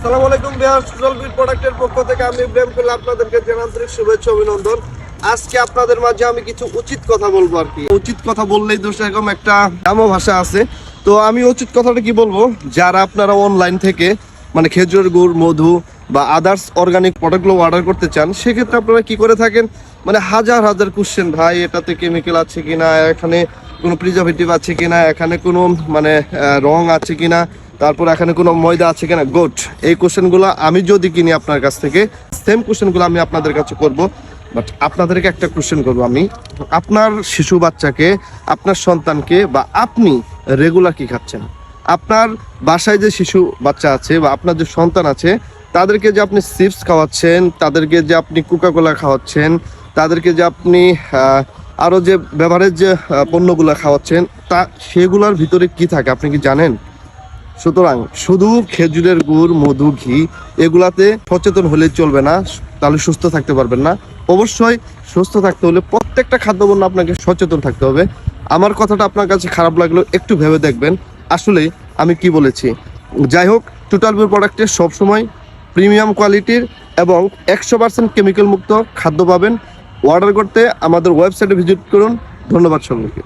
আসসালামু আলাইকুম viewers, total bit প্রোডাক্টের পক্ষ থেকে আমি ইব্রাহিম কুল্লা আপনাদেরকে জানাই শুভেচ্ছা অভিনন্দন। আজকে আপনাদের মাঝে আমি কিছু উচিত কথা বলবো আর কি। উচিত কথা বললেই তো সেরকম একটা দামও ভাষা আছে। তো আমি উচিত কথাটা কি বলবো, যারা আপনারা অনলাইন থেকে মানে খেজুরের গুড়, মধু বা আদার্স অর্গানিক প্রোডাক্টগুলো অর্ডার করতে চান, সেক্ষেত্রে আপনারা কি করে থাকেন, মানে হাজার হাজার কোশ্চেন, ভাই এটাতে কেমিক্যাল আছে কিনা, এখানে কোনো প্রিজারভেটিভ আছে কিনা, এখানে কোনো মানে রং আছে কিনা, তারপর এখানে কোনো ময়দা আছে কিনা। গুড, এই কোশ্চেনগুলো আমি যদি কিনি আপনার কাছ থেকে, সেম কোশ্চেনগুলো আমি আপনাদের কাছে করব। বাট আপনাদেরকে একটা কোশ্চেন করবো আমি, আপনার শিশু বাচ্চাকে, আপনার সন্তানকে বা আপনি রেগুলার কি খাচ্ছেন? আপনার বাসায় যে শিশু বাচ্চা আছে বা আপনার যে সন্তান আছে, তাদেরকে যে আপনি চিপস খাওয়াচ্ছেন, তাদেরকে যে আপনি কোকাকোলা খাওয়াচ্ছেন, তাদেরকে যে আপনি আরও যে বেভারেজ যে পণ্যগুলো খাওয়াচ্ছেন, তা সেগুলোর ভিতরে কি থাকে আপনি কি জানেন? সুতরাং শুধু খেজুরের গুড়, মধু, ঘি এগুলাতে সচেতন হলে চলবে না, তাহলে সুস্থ থাকতে পারবেন না। অবশ্যই সুস্থ থাকতে হলে প্রত্যেকটা খাদ্যপণ্য আপনাকে সচেতন থাকতে হবে। আমার কথাটা আপনার কাছে খারাপ লাগলেও একটু ভেবে দেখবেন আসলে আমি কি বলেছি। যাই হোক, টোটাল বিট প্রোডাক্টের সবসময় প্রিমিয়াম কোয়ালিটির এবং 100% কেমিক্যাল মুক্ত খাদ্য পাবেন। অর্ডার করতে আমাদের ওয়েবসাইটে ভিজিট করুন। ধন্যবাদ সবাইকে।